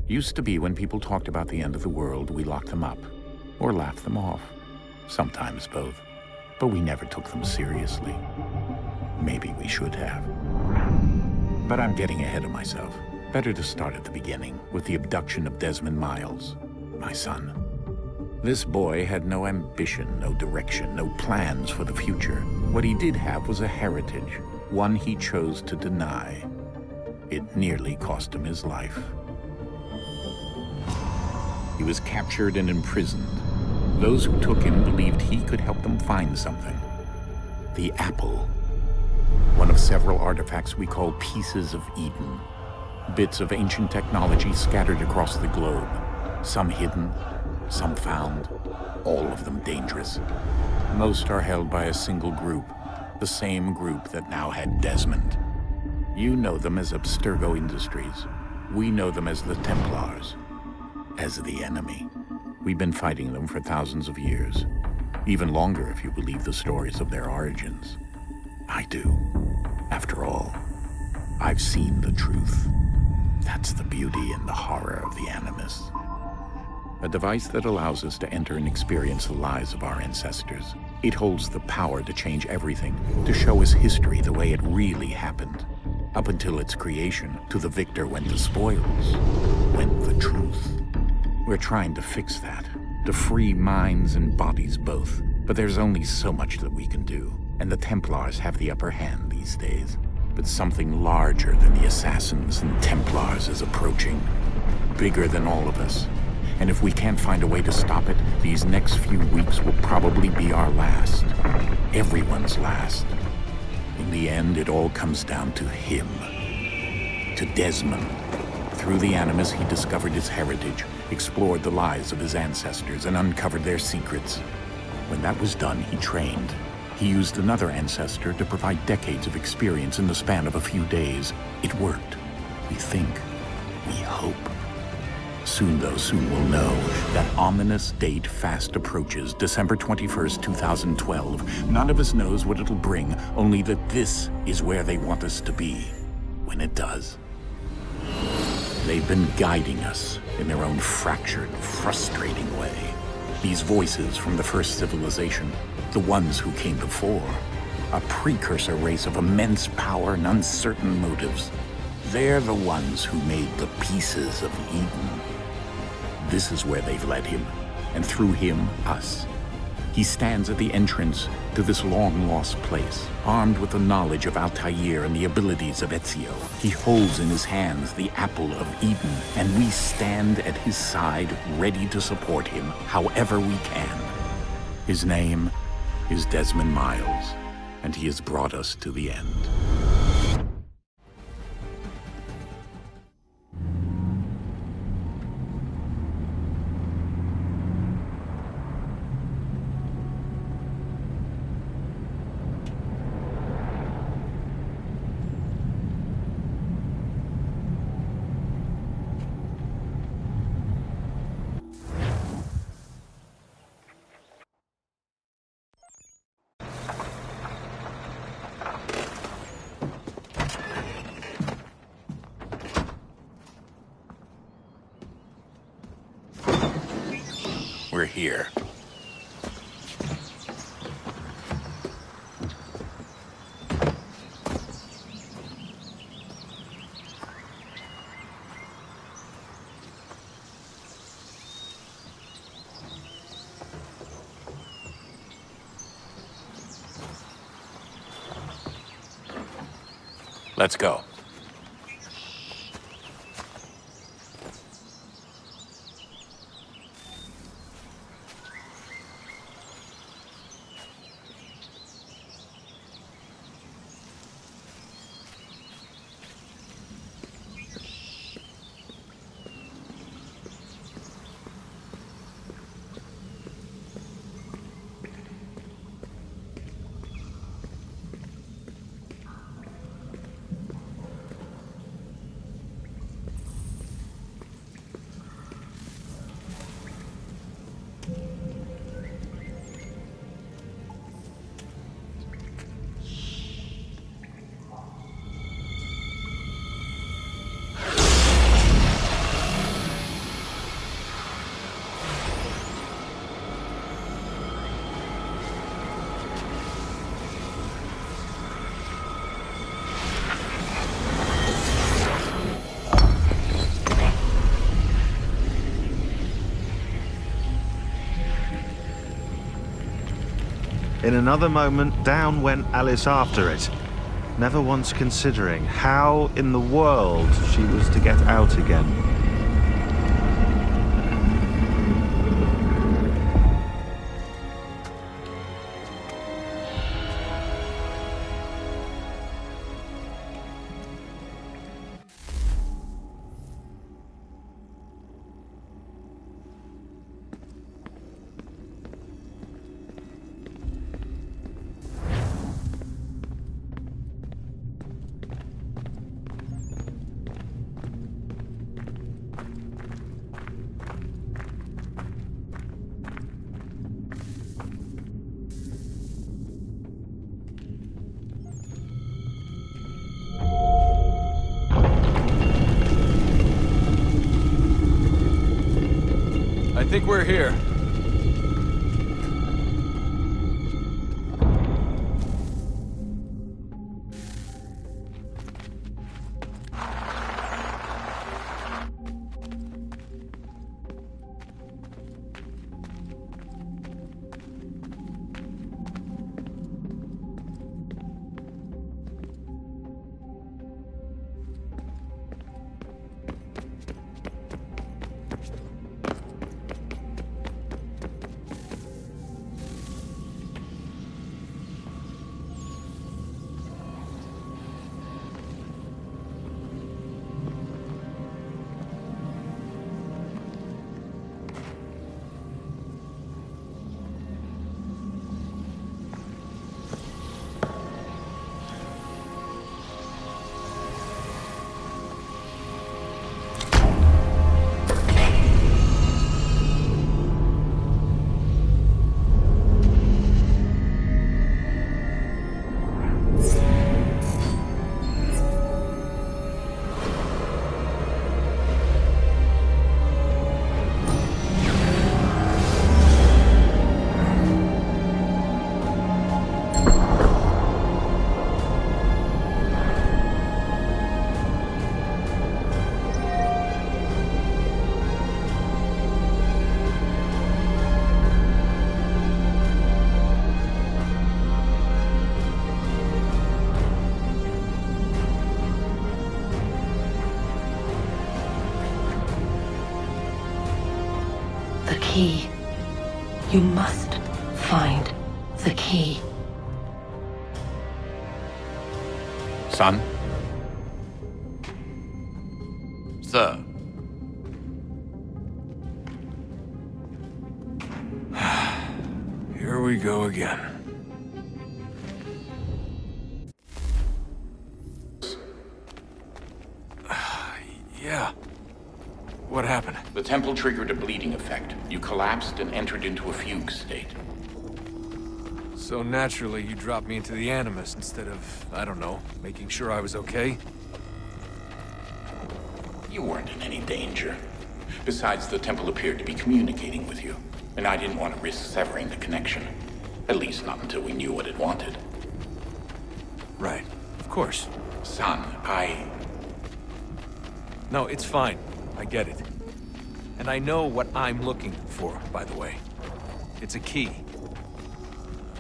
Used to be when people talked about the end of the world, we locked them up. Or laughed them off. Sometimes both. But we never took them seriously. Maybe we should have. But I'm getting ahead of myself. Better to start at the beginning, with the abduction of Desmond Miles, my son. This boy had no ambition, no direction, no plans for the future. What he did have was a heritage, one he chose to deny. It nearly cost him his life. He was captured and imprisoned. Those who took him believed he could help them find something. The apple. One of several artifacts we call pieces of Eden. Bits of ancient technology scattered across the globe. Some hidden, some found, all of them dangerous. Most are held by a single group, the same group that now had Desmond. You know them as Abstergo Industries. We know them as the Templars. As the enemy. We've been fighting them for thousands of years. Even longer if you believe the stories of their origins. I do. After all, I've seen the truth. That's the beauty and the horror of the Animus. A device that allows us to enter and experience the lives of our ancestors. It holds the power to change everything, to show us history the way it really happened. Up until its creation, to the victor went the spoils, went the truth. We're trying to fix that, to free minds and bodies both. But there's only so much that we can do, and the Templars have the upper hand these days. But something larger than the Assassins and Templars is approaching, bigger than all of us. And if we can't find a way to stop it, these next few weeks will probably be our last. Everyone's last. In the end, it all comes down to him. To Desmond. Through the Animus, he discovered his heritage, explored the lives of his ancestors, and uncovered their secrets. When that was done, he trained. He used another ancestor to provide decades of experience in the span of a few days. It worked. We think. We hope. Soon, though, soon we'll know. That ominous date fast approaches, December 21st, 2012. None of us knows what it'll bring, only that this is where they want us to be. When it does. They've been guiding us in their own fractured, frustrating way. These voices from the first civilization, the ones who came before, a precursor race of immense power and uncertain motives. They're the ones who made the pieces of Eden. This is where they've led him, and through him, us. He stands at the entrance to this long-lost place, armed with the knowledge of Altair and the abilities of Ezio. He holds in his hands the apple of Eden, and we stand at his side, ready to support him however we can. His name is Desmond Miles, and he has brought us to the end. We're here. Let's go. In another moment, down went Alice after it, never once considering how in the world she was to get out again. I think we're here. Key. You must find the key. Son? Sir. Here we go again. Yeah. What happened? The temple triggered a bleeding effect. You collapsed and entered into a fugue state. So naturally, you dropped me into the Animus instead of, I don't know, making sure I was okay? You weren't in any danger. Besides, the temple appeared to be communicating with you, and I didn't want to risk severing the connection. At least not until we knew what it wanted. Right. Of course. Son, No, it's fine. I get it. And I know what I'm looking for, by the way. It's a key.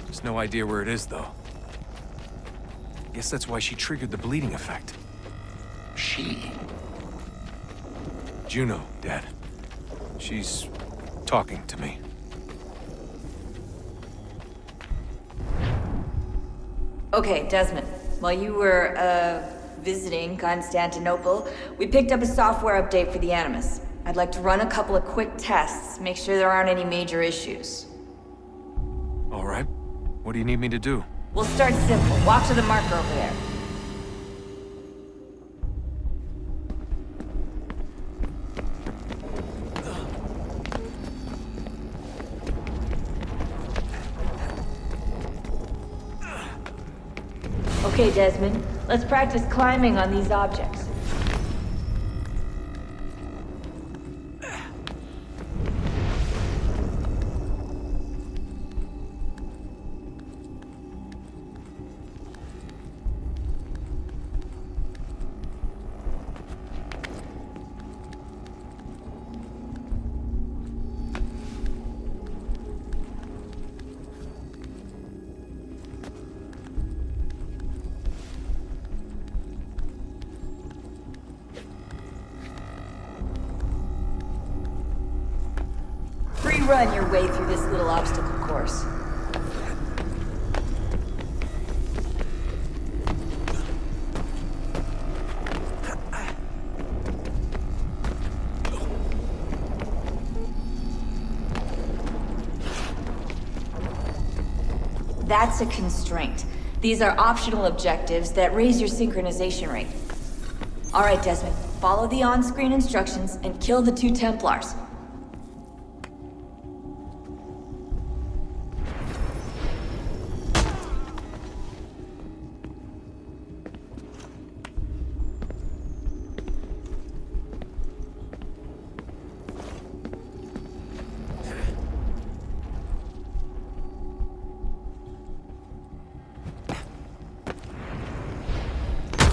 There's no idea where it is, though. Guess that's why she triggered the bleeding effect. She? Juno, Dad. She's talking to me. Okay, Desmond. While you were, visiting Constantinople, we picked up a software update for the Animus. I'd like to run a couple of quick tests, make sure there aren't any major issues. All right. What do you need me to do? We'll start simple. Walk to the marker over there. Okay, Desmond. Let's practice climbing on these objects. run your way through this little obstacle course. That's a constraint. These are optional objectives that raise your synchronization rate. All right, Desmond. Follow the on-screen instructions and kill the 2 Templars.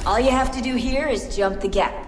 All you have to do here is jump the gap.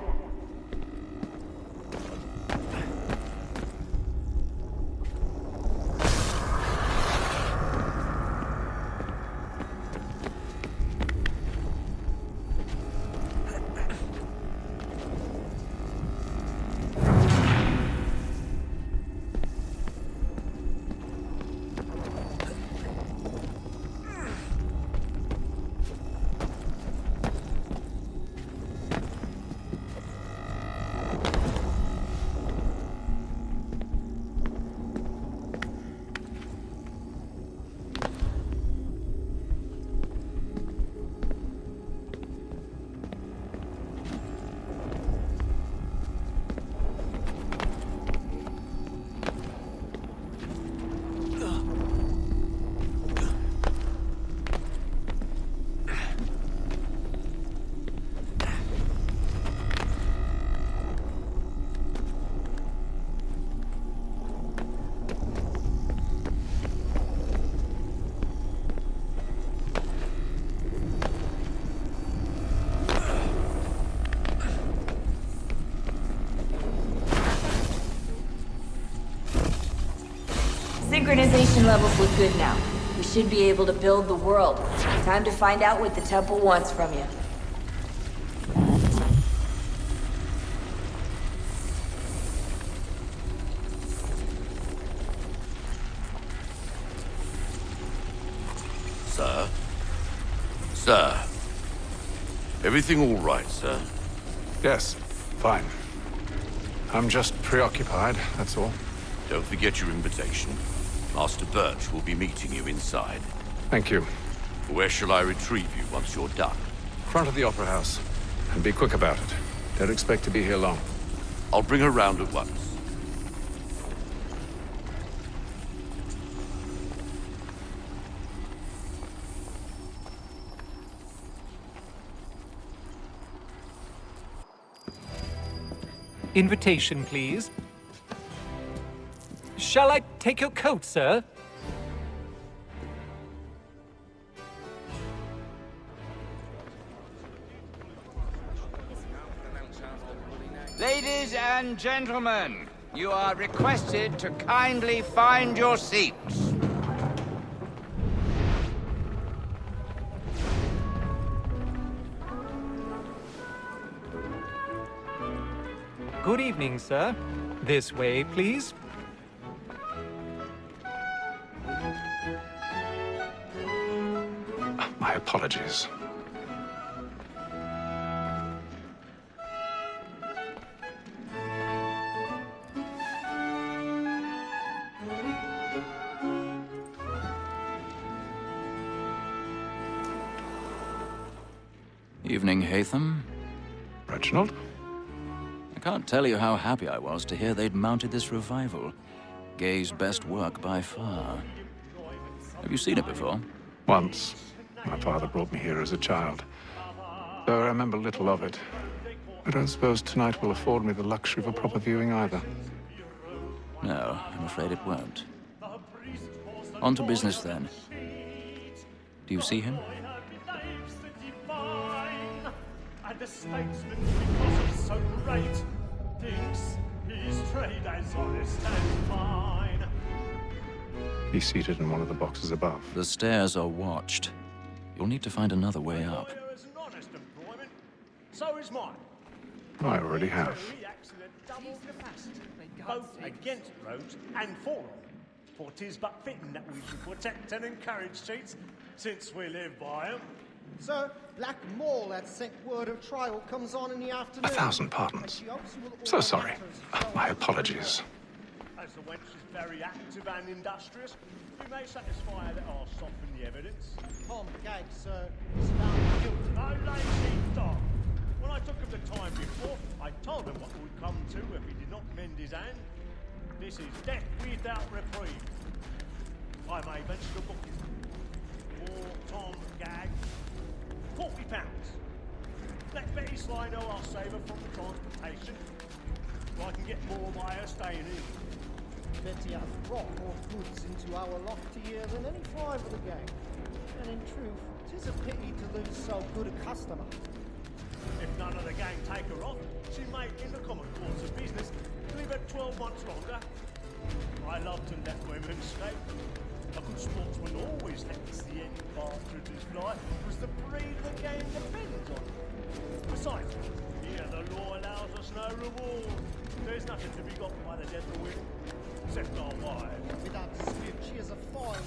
Synchronization levels look good now. We should be able to build the world. Time to find out what the temple wants from you. Sir? Sir? Everything all right, sir? Yes, fine. I'm just preoccupied, that's all. Don't forget your invitation. Master Birch will be meeting you inside. Thank you. Where shall I retrieve you once you're done? Front of the Opera House. And be quick about it. Don't expect to be here long. I'll bring her round at once. Invitation, please. Shall I take your coat, sir? Ladies and gentlemen, you are requested to kindly find your seats. Good evening, sir. This way, please. My apologies. Evening, Hatham. Reginald? I can't tell you how happy I was to hear they'd mounted this revival. Gay's best work by far. Have you seen it before? Once. My father brought me here as a child. Though I remember little of it. I don't suppose tonight will afford me the luxury of a proper viewing either. No, I'm afraid it won't. On to business, then. Do you see him? And the statesman, because he's so great, thinks his trade as honest as mine. He's seated in one of the boxes above. The stairs are watched. You'll need to find another way up. Is an honest employment. So is mine. I already have. Reacts in a double capacity, both against roads and for them. For 'tis but fitting that we should protect and encourage cheats, since we live by 'em. Sir, Black Mole had sent word of trial comes on in the afternoon. 1,000 pardons. So sorry. My apologies. As the wench is very active and industrious, we may satisfy her that I'll soften the evidence. Tom Gag, sir, is found guilty. No lazy dog. When I took him the time before, I told him what would come to if he did not mend his hand. This is death without reprieve. I may venture to book him. For Tom Gag, £40. Let Betty Sly know I'll save her from the transportation, so I can get more by her staying in. Betty hath brought more goods into our lofty year than any five of the gang. And in truth, 'tis a pity to lose so good a customer. If none of the gang take her off, she may, in the common course of business, leave her 12 months longer. I love to let women escape. A good sportsman always lets the end partridges fly, because the breed of the game depends on it. Besides, here the law allows us no reward. There's nothing to be got by the death of women, except our wives. Without dispute, she is a fine.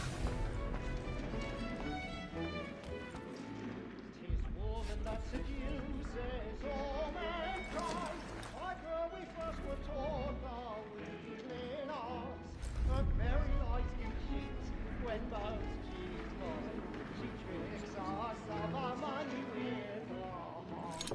'Tis woman that seduces all mankind. Like her we first were taught our weakling arts. Her very eyes can cheat when most cheat not. She tricks us of our money with her heart.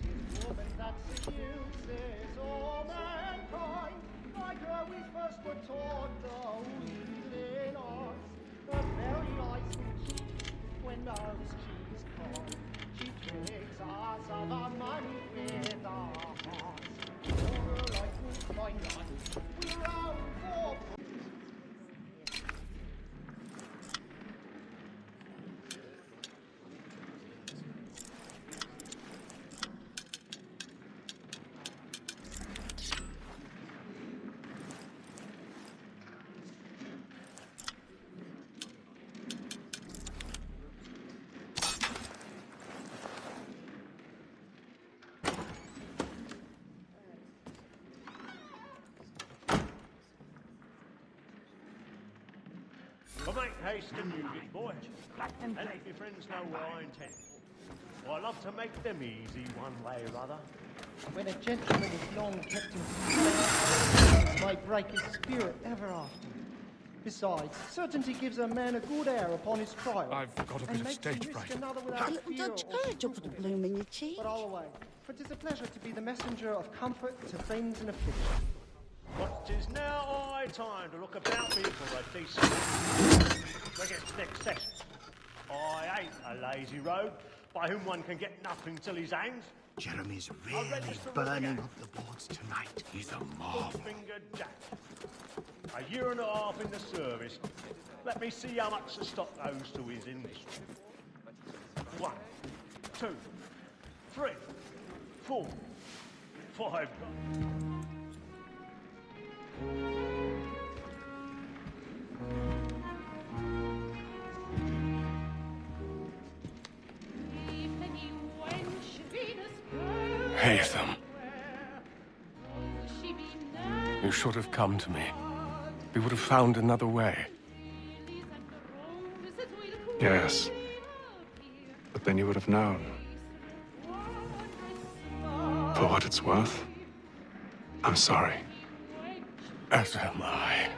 'Tis woman that seduces all mankind. Like her we first were taught the weakling arts. Her very eyes can cheat when most cheats not. She tricks us of our money with our hearts. For her life will find us. We're out for. But make haste and use it, boy. And let your friends know what I intend. I love to make them easy one way or other. When a gentleman is long kept in suspense, may break his spirit ever after. Besides, certainty gives a man a good air upon his trial. I've got a bit of stage fright. Don't you put a bloom in your cheek? But I'll away, for 'tis a pleasure to be the messenger of comfort to friends in affliction. But 'tis now high time to look about me for a decent next session. I ain't a lazy rogue by whom one can get nothing till he's hanged. Jeremy's really burning up the boards tonight. He's a marvel. Fingered Jack. A year and a half in the service. Let me see how much the stock owes to his industry. 1, 2, 3, 4, 5. Haytham. You should have come to me. We would have found another way. Yes. But then you would have known. For what it's worth, I'm sorry. As am I.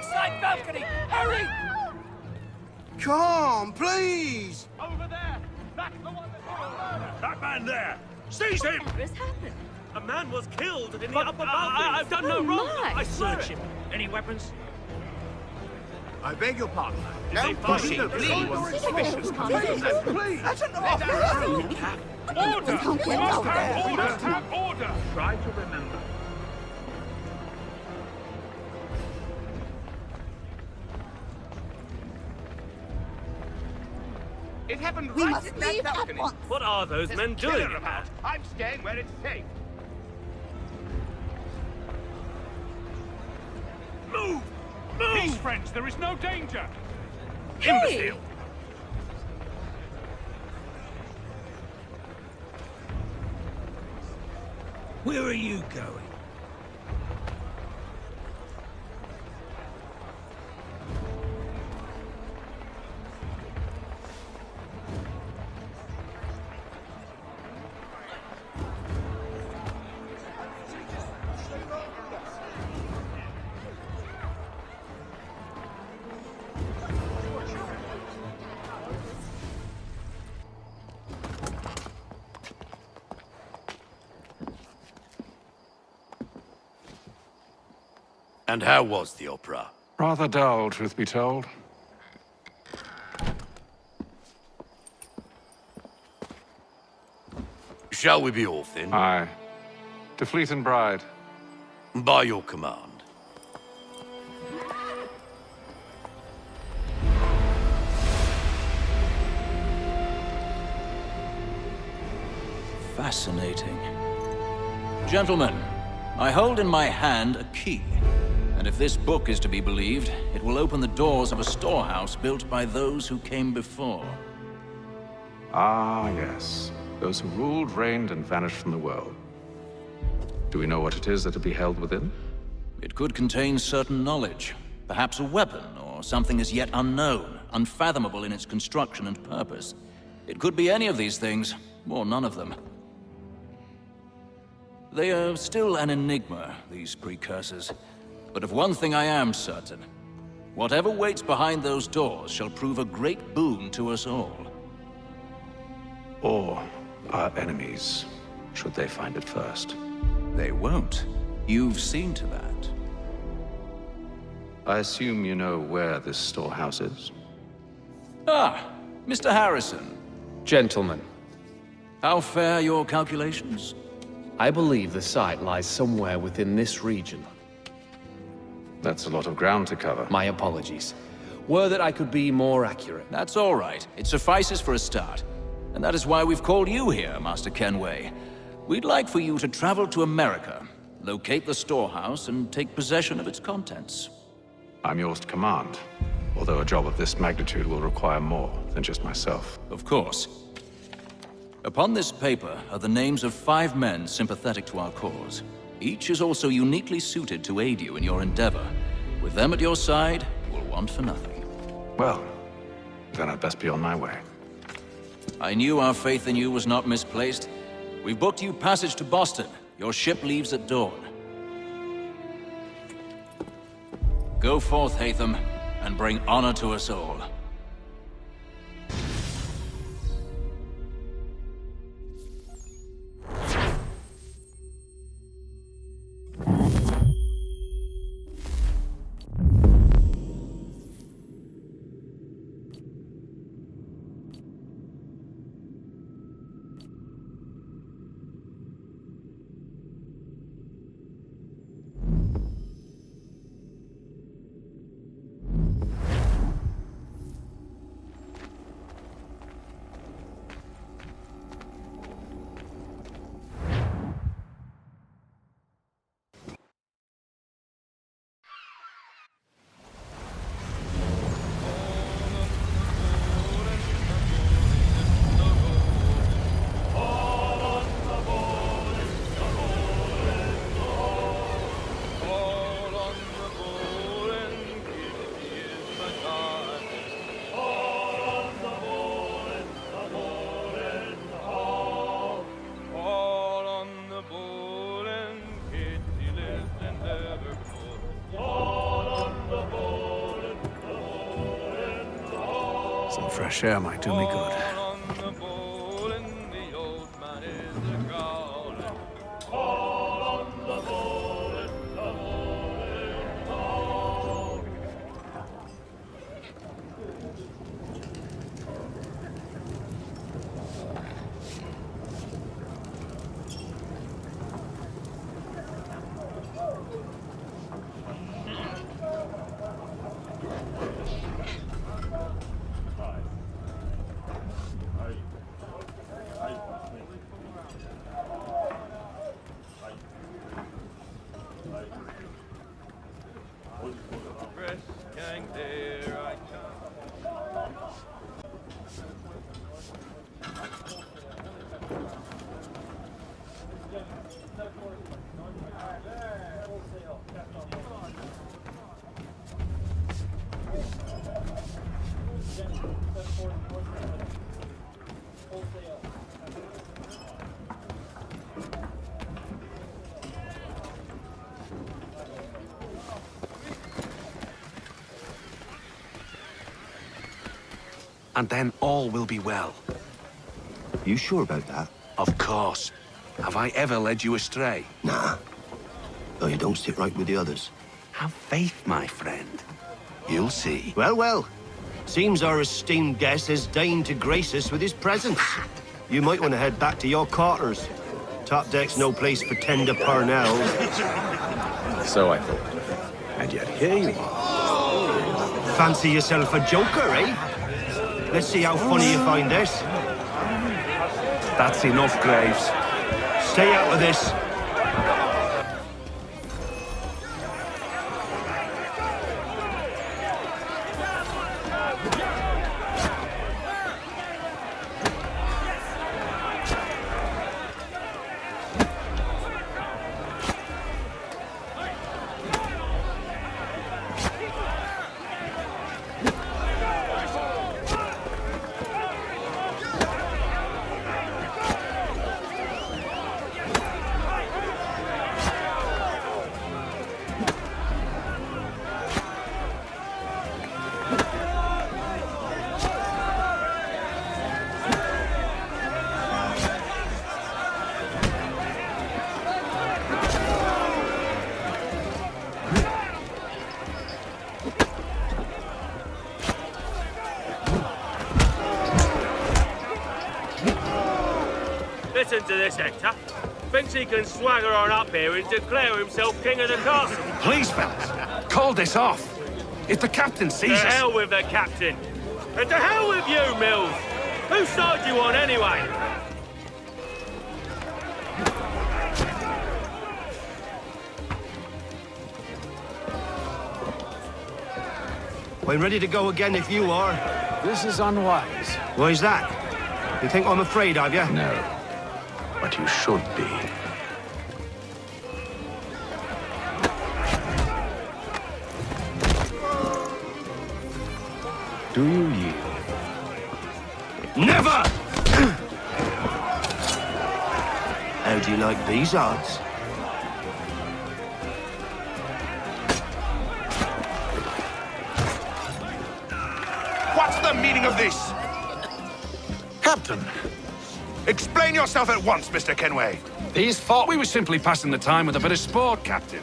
Side balcony! Hurry! Come, please! Over there! That's the one that did the murder! That man there! Seize him! What has happened? A man was killed in the upper balcony. I've done no wrong! My. I search him. Any weapons? I beg your pardon. Don't push it, please. Please. That's enough. Order! We must have order! Try to remember. It happened We right must in that leave at balcony. once. What are those There's men a killer doing? about. I'm staying where it's safe. Move! Move! Peace, friends. There is no danger. Imbecile! Where are you going? And how was the opera? Rather dull, truth be told. Shall we be off then? Aye. To Fleet and Bride. By your command. Fascinating. Gentlemen, I hold in my hand a key. And if this book is to be believed, it will open the doors of a storehouse built by those who came before. Ah, yes. Those who ruled, reigned, and vanished from the world. Do we know what it is that will be held within? It could contain certain knowledge. Perhaps a weapon, or something as yet unknown, unfathomable in its construction and purpose. It could be any of these things, or none of them. They are still an enigma, these precursors. But of one thing I am certain. Whatever waits behind those doors shall prove a great boon to us all. Or our enemies, should they find it first. They won't. You've seen to that. I assume you know where this storehouse is? Ah, Mr. Harrison. Gentlemen, How fare your calculations? I believe the site lies somewhere within this region. That's a lot of ground to cover. My apologies. Were that I could be more accurate. That's all right. It suffices for a start. And that is why we've called you here, Master Kenway. We'd like for you to travel to America, locate the storehouse, and take possession of its contents. I'm yours to command, although a job of this magnitude will require more than just myself. Of course. Upon this paper are the names of 5 men sympathetic to our cause. Each is also uniquely suited to aid you in your endeavor. With them at your side, you will want for nothing. Well, then I'd best be on my way. I knew our faith in you was not misplaced. We've booked you passage to Boston. Your ship leaves at dawn. Go forth, Hatham, and bring honor to us all. Some fresh air might do me good. And then all will be well. You sure about that? Of course. Have I ever led you astray? Nah. Though you don't sit right with the others. Have faith, my friend. You'll see. Well, well. Seems our esteemed guest has deigned to grace us with his presence. You might want to head back to your quarters. Top deck's no place for tender parnells. So I thought. And yet here you are. Fancy yourself a joker, eh? Let's see how funny you find this. That's enough, Graves. Stay out of this. Listen to this, Hector. Thinks he can swagger on up here and declare himself king of the castle. Please, fellas, call this off. If the captain sees us... To hell with the captain. And to hell with you, Mills. Whose side you on, anyway? I'm ready to go again if you are. This is unwise. Why's that? You think I'm afraid of you? No. But you should be. Do you yield? Never! How do you like these odds? What's the meaning of this? Captain! Explain yourself at once, Mr. Kenway. These thought we were simply passing the time with a bit of sport, Captain.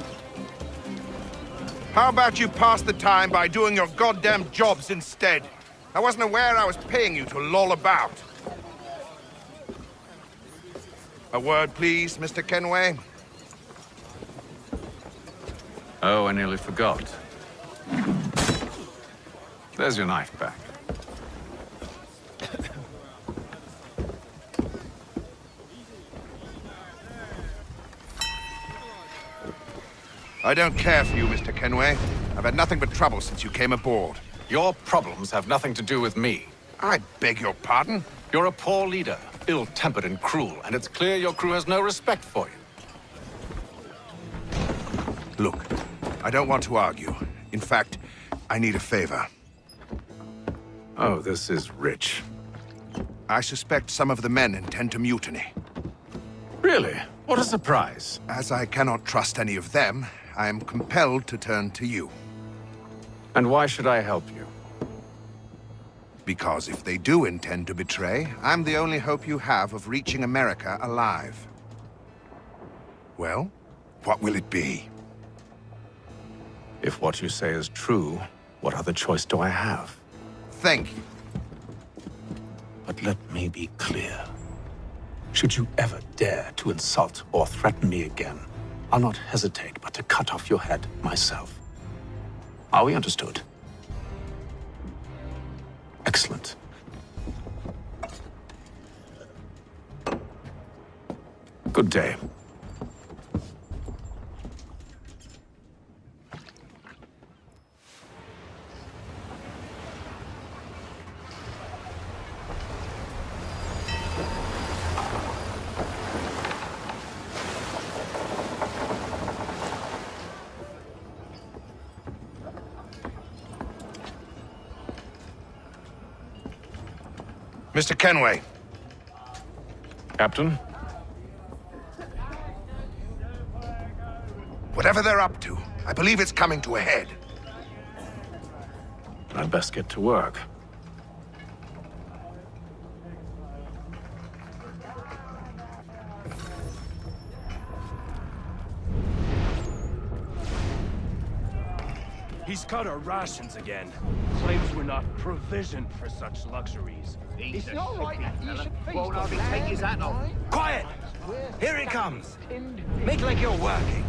How about you pass the time by doing your goddamn jobs instead? I wasn't aware I was paying you to loll about. A word, please, Mr. Kenway. Oh, I nearly forgot. There's your knife back. I don't care for you, Mr. Kenway. I've had nothing but trouble since you came aboard. Your problems have nothing to do with me. I beg your pardon? You're a poor leader, ill-tempered and cruel, and it's clear your crew has no respect for you. Look, I don't want to argue. In fact, I need a favor. Oh, this is rich. I suspect some of the men intend to mutiny. Really? What a surprise. As I cannot trust any of them, I am compelled to turn to you. And why should I help you? Because if they do intend to betray, I'm the only hope you have of reaching America alive. Well, what will it be? If what you say is true, what other choice do I have? Thank you. But let me be clear. Should you ever dare to insult or threaten me again, I'll not hesitate but to cut off your head myself. Are we understood? Excellent. Good day. Mr. Kenway. Captain? Whatever they're up to, I believe it's coming to a head. I'd best get to work. He's cut our rations again. Claims we're not provisioned for such luxuries. It's not right that you should feast on land. Take his hat off. Quiet! Here he comes! Make like you're working.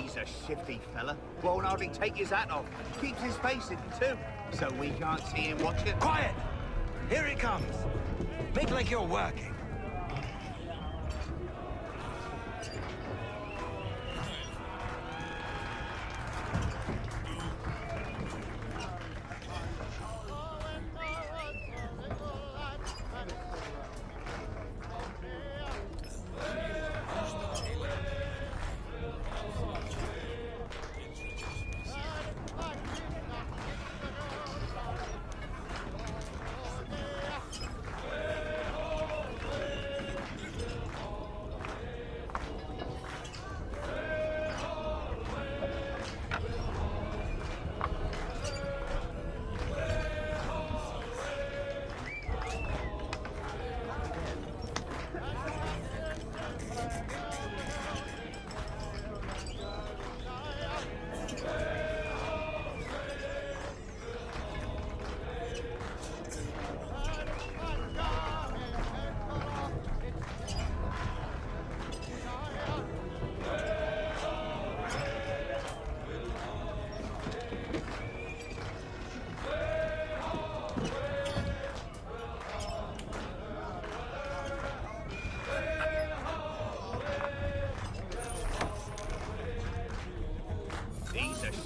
He's a shifty fella. Won't hardly take his hat off. Keeps his face hidden too, so we can't see him watching. Quiet! Here he comes. Make like you're working.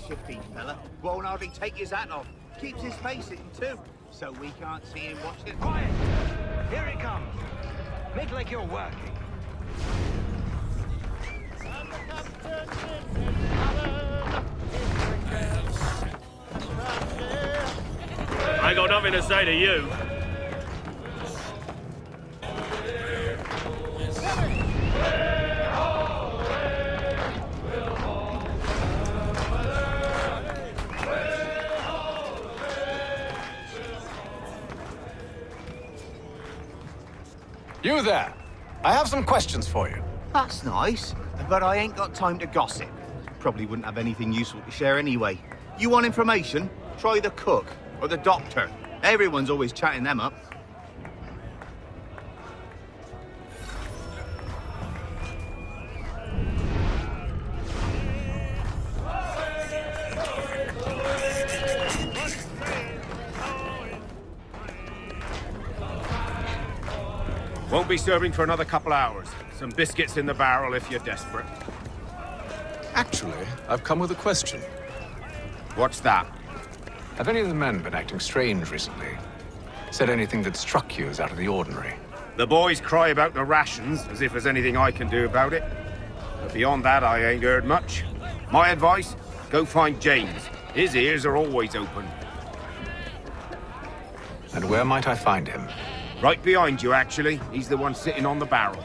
Shifty fella. Won't hardly take his hat off. Keeps his face hidden too, so we can't see him watching. Quiet! Here he comes. Make like you're working. I ain't got nothing to say to you. You there! I have some questions for you. That's nice, but I ain't got time to gossip. Probably wouldn't have anything useful to share anyway. You want information? Try the cook or the doctor. Everyone's always chatting them up. Won't be serving for another couple hours. Some biscuits in the barrel if you're desperate. Actually, I've come with a question. What's that? Have any of the men been acting strange recently? Said anything that struck you as out of the ordinary? The boys cry about the rations, as if there's anything I can do about it. But beyond that, I ain't heard much. My advice? Go find James. His ears are always open. And where might I find him? Right behind you, actually. He's the one sitting on the barrel.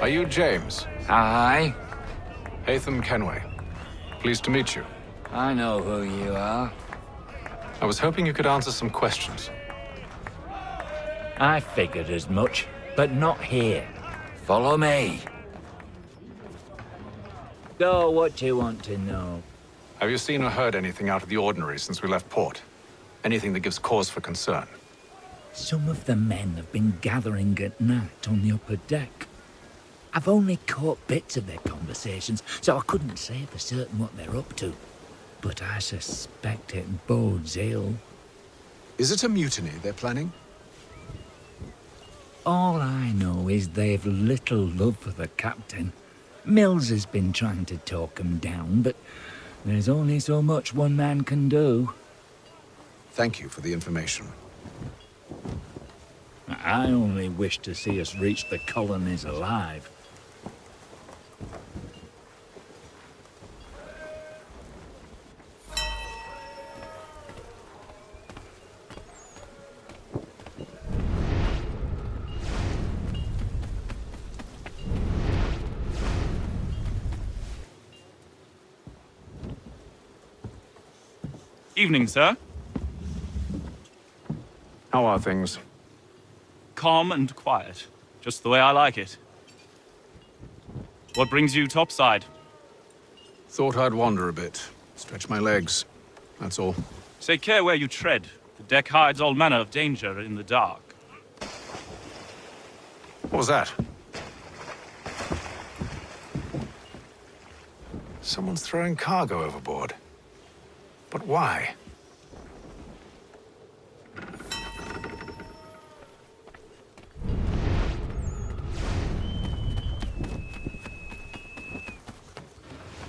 Are you James? Aye. Hatham Kenway. Pleased to meet you. I know who you are. I was hoping you could answer some questions. I figured as much, but not here. Follow me. Go, what you want to know. Have you seen or heard anything out of the ordinary since we left port? Anything that gives cause for concern? Some of the men have been gathering at night on the upper deck. I've only caught bits of their conversations, so I couldn't say for certain what they're up to. But I suspect it bodes ill. Is it a mutiny they're planning? All I know is they've little love for the captain. Mills has been trying to talk him down, but there's only so much one man can do. Thank you for the information. I only wish to see us reach the colonies alive. Evening, sir. How are things? Calm and quiet. Just the way I like it. What brings you topside? Thought I'd wander a bit. Stretch my legs. That's all. Take care where you tread. The deck hides all manner of danger in the dark. What was that? Someone's throwing cargo overboard. But why?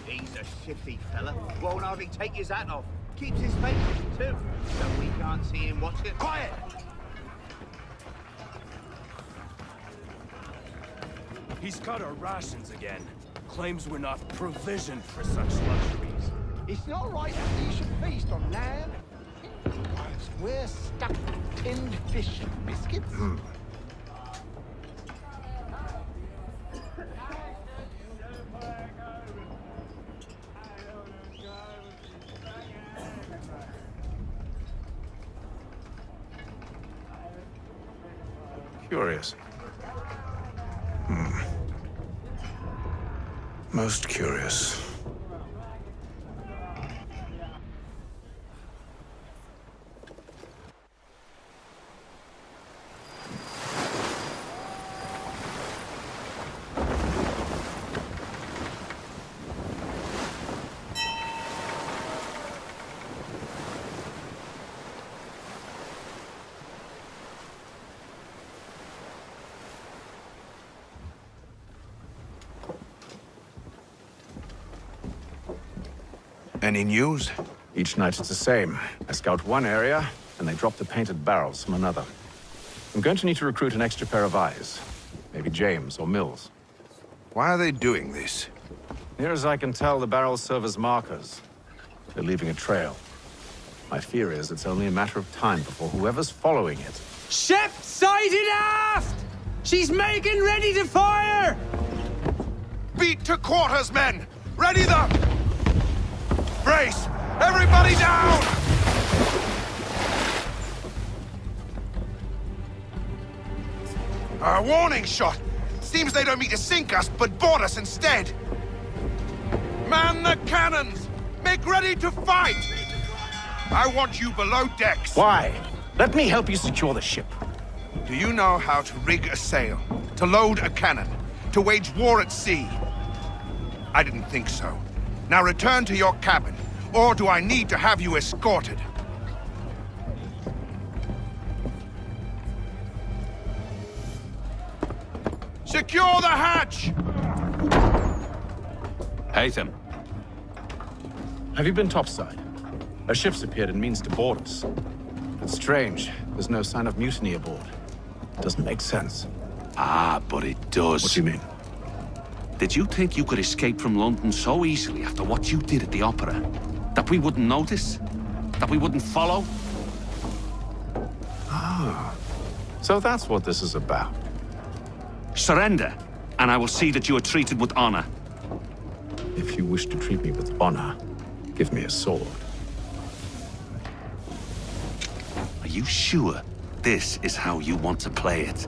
He's a shifty fella. Won't hardly take his hat off. Keeps his face too, so we can't see him watching. Quiet! He's cut our rations again. Claims we're not provisioned for such luxuries. It's not right that you should feast on lamb. Whilst we're stuck with tinned fish and biscuits. Curious. Most curious. Any news? Each night it's the same. I scout one area, and they drop the painted barrels from another. I'm going to need to recruit an extra pair of eyes. Maybe James or Mills. Why are they doing this? Near as I can tell, the barrels serve as markers. They're leaving a trail. My fear is it's only a matter of time before whoever's following it... Ship sighted aft! She's making ready to fire! Beat to quarters, men! Ready the... Brace! Everybody down! A warning shot! Seems they don't mean to sink us, but board us instead! Man the cannons! Make ready to fight! I want you below decks! Why? Let me help you secure the ship. Do you know how to rig a sail? To load a cannon? To wage war at sea? I didn't think so. Now return to your cabin, or do I need to have you escorted? Secure the hatch! Haytham. Have you been topside? A ship's appeared and means to board us. It's strange. There's no sign of mutiny aboard. Doesn't make sense. Ah, but it does. What do you mean? Did you think you could escape from London so easily after what you did at the opera? That we wouldn't notice? That we wouldn't follow? Ah. So that's what this is about. Surrender, and I will see that you are treated with honor. If you wish to treat me with honor, give me a sword. Are you sure this is how you want to play it?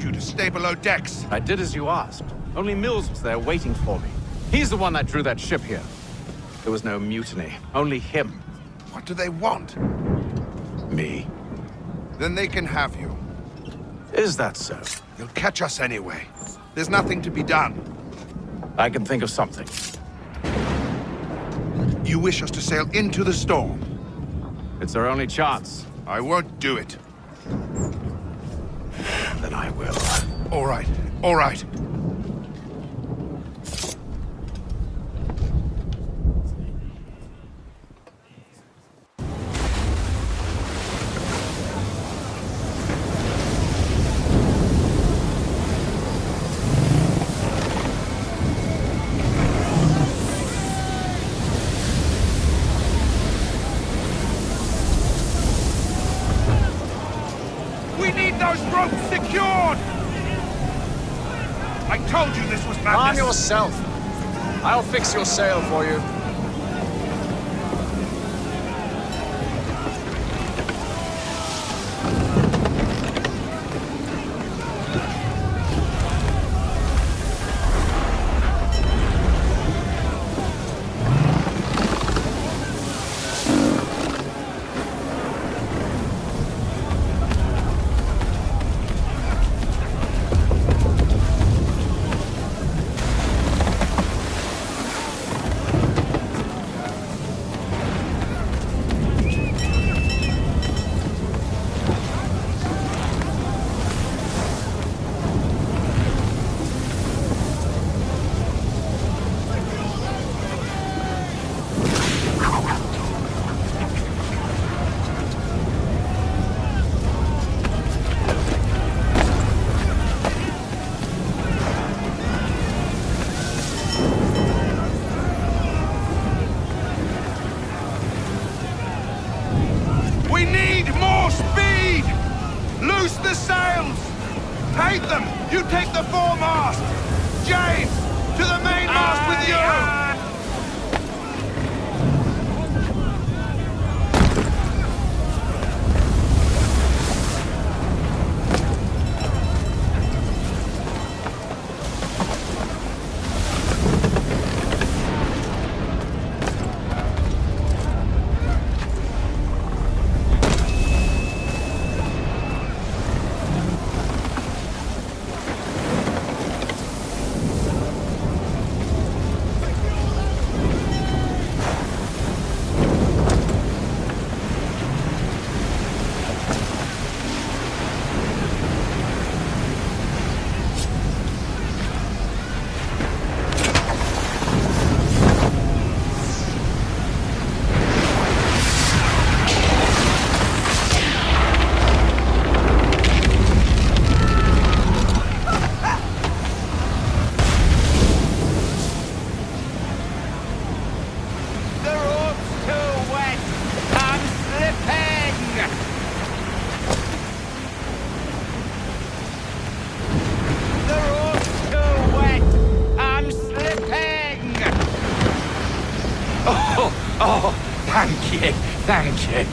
you to stay below decks. I did as you asked. Only Mills was there waiting for me. He's the one that drew that ship here. There was no mutiny, only him. What do they want? Me. Then they can have you. Is that so? You'll catch us anyway. There's nothing to be done. I can think of something. You wish us to sail into the storm? It's our only chance. I won't do it. Then I will. All right, all right. We need those ropes secured! I told you this was madness! Calm yourself. I'll fix your sail for you. We need more speed! Loose the sails! Take them! You take the foremast! James! To the mainmast with you! Oh, thank you, thank you.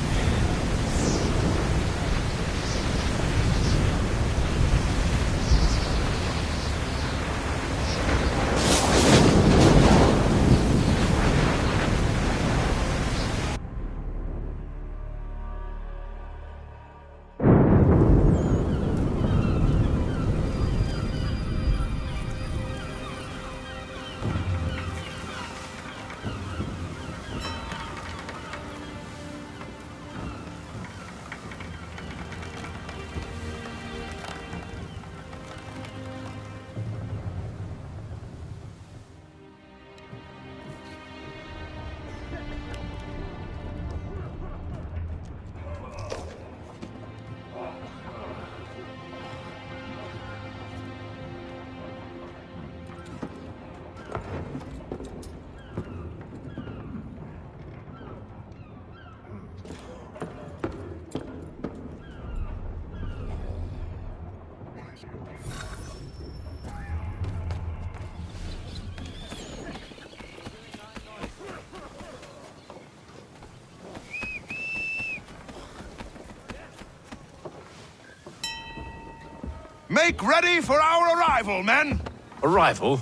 Make ready for our arrival, men! Arrival?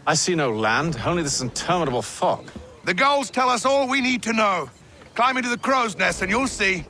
I see no land, only this interminable fog. The gulls tell us all we need to know. Climb into the crow's nest and you'll see.